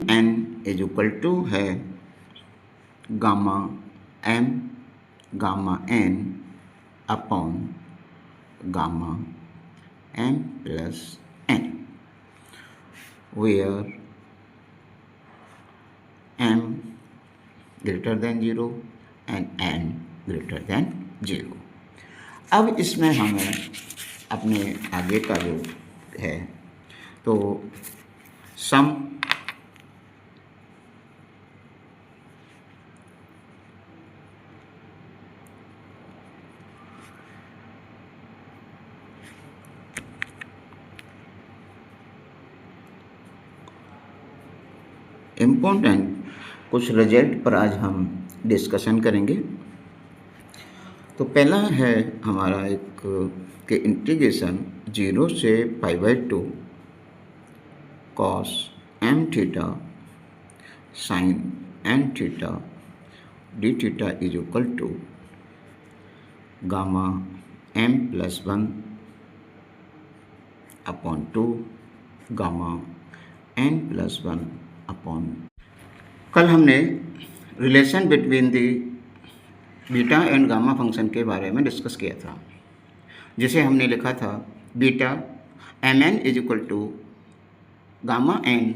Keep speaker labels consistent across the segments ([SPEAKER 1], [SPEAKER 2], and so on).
[SPEAKER 1] N is equal to है gamma M gamma N upon gamma M plus n, where m greater than 0 and n greater than 0। अब इसमें हमें अपने आगे का जो है तो सम इम्पोर्टेंट कुछ रिजल्ट पर आज हम डिस्कशन करेंगे। तो पहला है हमारा एक कि इंटीग्रेशन 0 से π/2 cos m theta sin n theta d theta is equal to gamma m plus 1 upon 2 gamma n plus 1 upon. कल हमने relation between the beta and gamma function के बारे में डिस्कस किया था, जिसे हमने लिखा था beta M N is equal to gamma M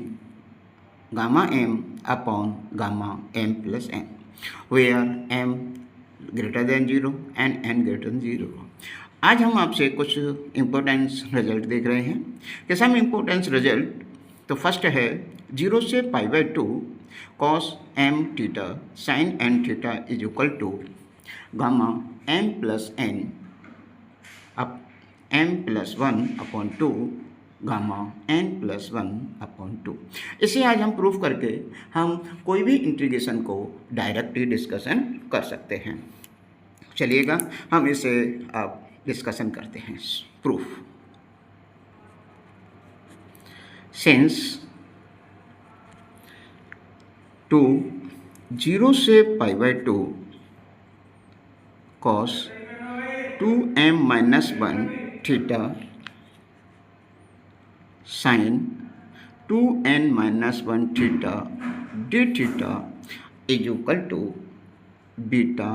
[SPEAKER 1] upon gamma M plus N, where M greater than 0 and N greater than 0। आज हम आपसे कुछ इम्पोर्टेंस रिजल्ट देख रहे हैं कि सम इम्पोर्टेंस रिजल्ट। तो फर्स्ट है 0 से π/2 cos m theta sin n theta is equal to gamma m plus n up m plus 1 upon 2 gamma n plus 1 upon 2। इसे आज हम प्रूफ करके हम कोई भी इंटीग्रेशन को डायरेक्टली डिस्कशन कर सकते हैं। चलिएगा हम इसे अब डिस्कशन करते हैं। प्रूफ सिंस 0 से π/2 cos 2m minus 1 theta sin 2n minus 1 theta d theta is equal to beta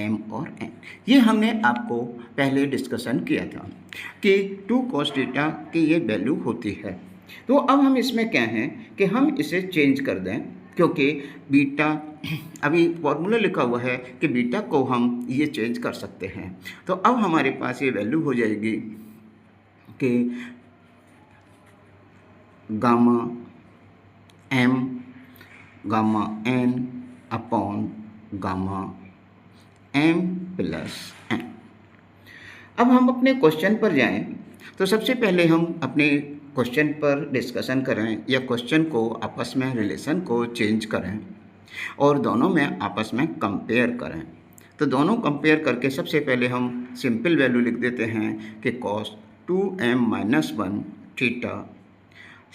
[SPEAKER 1] m और n। ये हमने आपको पहले डिस्कशन किया था कि 2 cos थीटा की ये वैल्यू होती है। तो अब हम इसमें क्या हैं कि हम इसे चेंज कर दें, क्योंकि बीटा अभी फॉर्मूला लिखा हुआ है कि बीटा को हम ये चेंज कर सकते हैं। तो अब हमारे पास ये वैल्यू हो जाएगी कि gamma M gamma N upon gamma M plus N. अब हम अपने क्वेश्चन पर जाएं तो सबसे पहले हम अपने क्वेश्चन पर डिस्कशन करें या क्वेश्चन को आपस में रिलेशन को चेंज करें और दोनों में आपस में कंपेयर करें। तो दोनों कंपेयर करके सबसे पहले हम सिंपल वैल्यू लिख देते हैं कि cos 2m minus 1 theta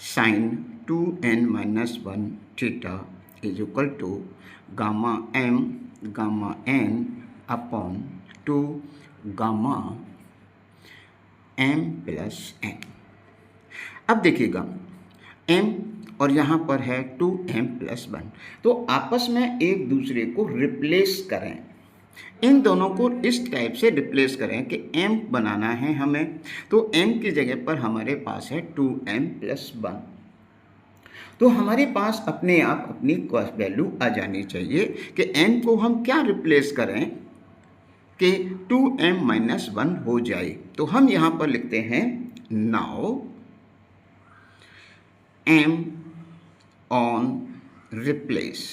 [SPEAKER 1] sin 2n minus 1 theta is equal to gamma m gamma n upon 2 gamma m plus n। अब देखिएगा m और यहाँ पर है 2m प्लस 1, तो आपस में एक दूसरे को रिप्लेस करें। इन दोनों को इस टाइप से रिप्लेस करें कि m बनाना है हमें, तो m की जगह पर हमारे पास है 2m प्लस 1। तो हमारे पास अपने आप अपनी वैल्यू आ जानी चाहिए कि m को हम क्या रिप्लेस करें कि 2m माइनस 1 हो जाए। तो हम यहाँ पर लिखते हैं now m on replace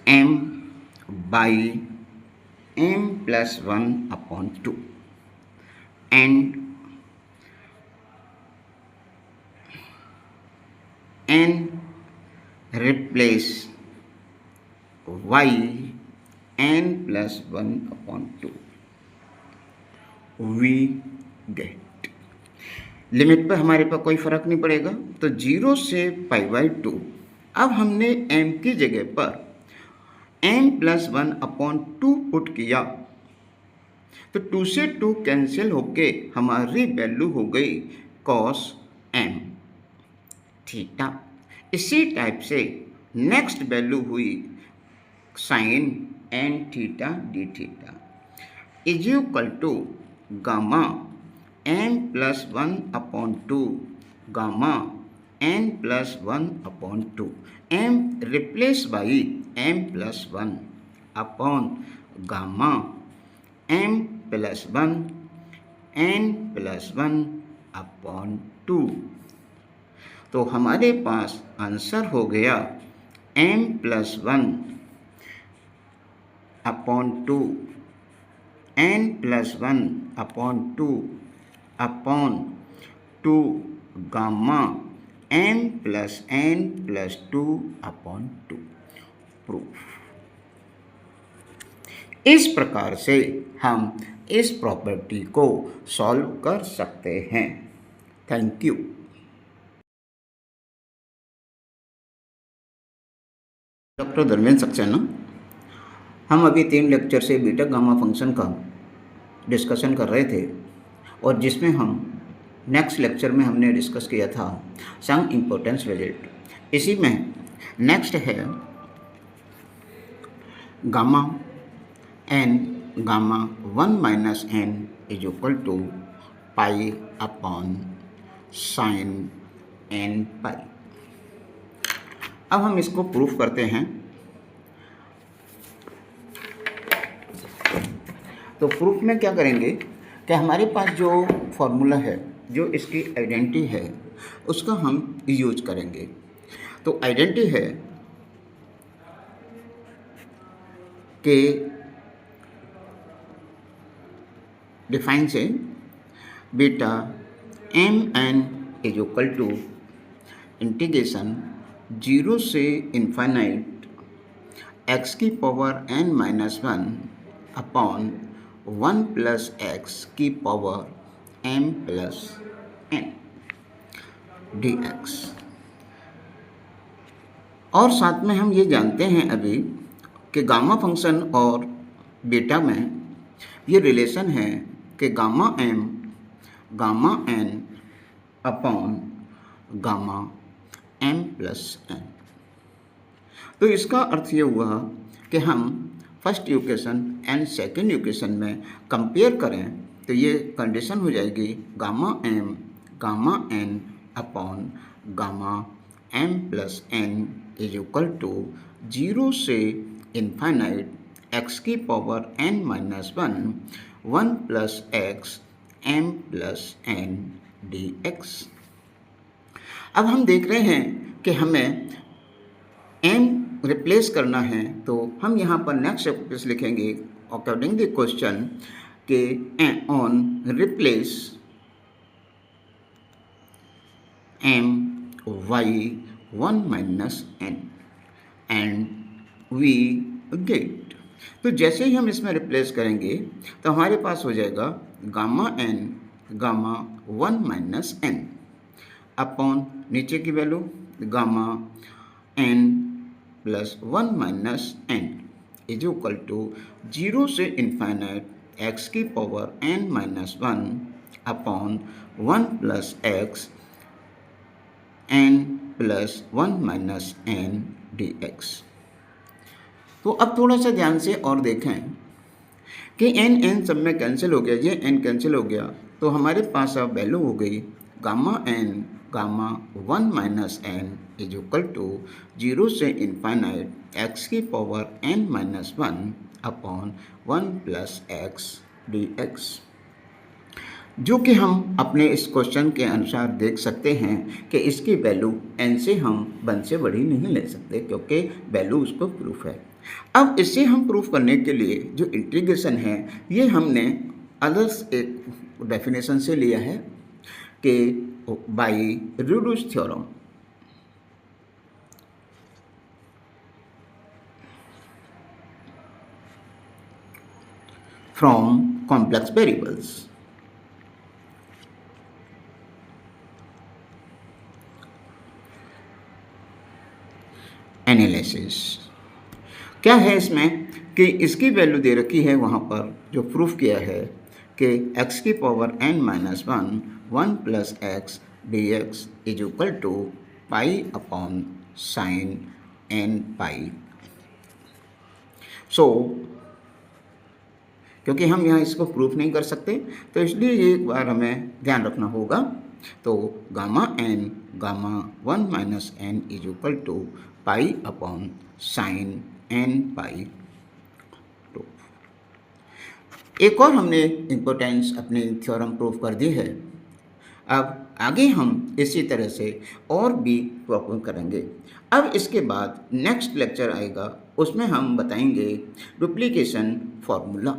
[SPEAKER 1] m by m plus 1 upon 2 and n replace y n plus 1 upon 2 we gate. Limit पर हमारे पास कोई फ़र्क नहीं पड़ेगा। तो 0 से π/2 अब हमने m की जगह पर m प्लस 1 अपॉन 2 पुट किया, तो 2 से 2 कैंसिल होके हमारी वैल्यू हो गई कॉस एम थीटा। इसी टाइप से नेक्स्ट वैल्यू हुई sine N theta D theta is equal to gamma M plus 1/2 gamma N plus 1/2 M replace by M plus 1 upon gamma M plus 1 N plus 1/2। तो हमारे पास answer हो गया M plus 1/2 N plus 1/2 upon 2 gamma M plus N plus 2/2 proof. इस प्रकार से हम इस प्रॉपर्टी को सॉल्व कर सकते हैं। Thank you. Doctor Dharmendra Saxena. हम अभी 3 लेक्चर से बीटा गामा फंक्शन का डिस्कशन कर रहे थे और जिसमें हम नेक्स्ट लेक्चर में हमने डिस्कस किया था सम इम्पोर्टेंस विजिट। इसी में नेक्स्ट है gamma n gamma 1 minus n is equal to pi upon sine n pi. अब हम इसको प्रूफ करते हैं। तो प्रूफ में क्या करेंगे कि हमारे पास जो फॉर्मूला है, जो इसकी आइडेंटिटी है, उसका हम यूज करेंगे। तो आइडेंटिटी है कि डिफाइन से beta M N is equal to integration 0 से इन्फाइनाइट एक्स की power n minus 1 upon 1 plus x की power m plus n dx। और साथ में हम ये जानते हैं अभी कि गामा फंक्शन और बीटा में ये रिलेशन है कि gamma m gamma n upon gamma m plus n। तो इसका अर्थ ये हुआ कि हम first equation and second equation में कंपेयर करें तो ये कंडीशन हो जाएगी gamma m gamma n upon gamma m plus n is equal to 0 से इन्फाइनाइट x की power n minus 1 plus X m plus n dx। अब हम देख रहे हैं कि हमें m रिप्लेस करना है, तो हम यहाँ पर नेक्स्ट स्टेप लिखेंगे अकॉर्डिंग द क्वेश्चन के on replace m y 1 minus n and we get. तो जैसे ही हम इसमें रिप्लेस करेंगे तो हमारे पास हो जाएगा gamma n gamma 1 minus n upon नीचे की value gamma n plus 1 minus n is equal to 0 से इन्फाइनाइट x की power n minus 1 upon 1 plus X n plus 1 minus n dx। तो अब थोड़ा सा ध्यान से और देखें कि n सब में कैंसिल हो गया, ये n कैंसिल हो गया, तो हमारे पास अब वैल्यू हो गई gamma n gamma 1 minus n is equal to 0 से इन्फाइनाइट x की power n minus 1 upon 1 plus x dx। जो कि हम अपने इस क्वेश्चन के अनुसार देख सकते हैं कि इसकी वैल्यू n से हम 1 से बड़ी नहीं ले सकते क्योंकि वैल्यू उसको प्रूफ है। अब इसे हम प्रूफ करने के लिए जो इंटीग्रेशन है ये हमने अदर्स एक डेफिनेशन से लिया है कि by reduce theorem. From complex variables. Analysis क्या है इसमें कि इसकी वैल्यू दे रखी है, वहाँ पर जो प्रूफ किया है कि x की power n minus 1 1 plus x dx is equal to pi upon sine n pi. So क्योंकि हम यहाँ इसको प्रूफ नहीं कर सकते तो इसलिए ये एक बार हमें ध्यान रखना होगा। तो gamma one minus n is equal to pi upon sine n pi. तो एक और हमने इम्पोर्टेंस अपनी थ्योरम प्रूफ कर दी है। अब आगे हम इसी तरह से और भी प्रॉब्लम करेंगे। अब इसके बाद नेक्स्ट लेक्चर आएगा, उसमें हम बताएंगे डुप्लीकेशन फार्मूला।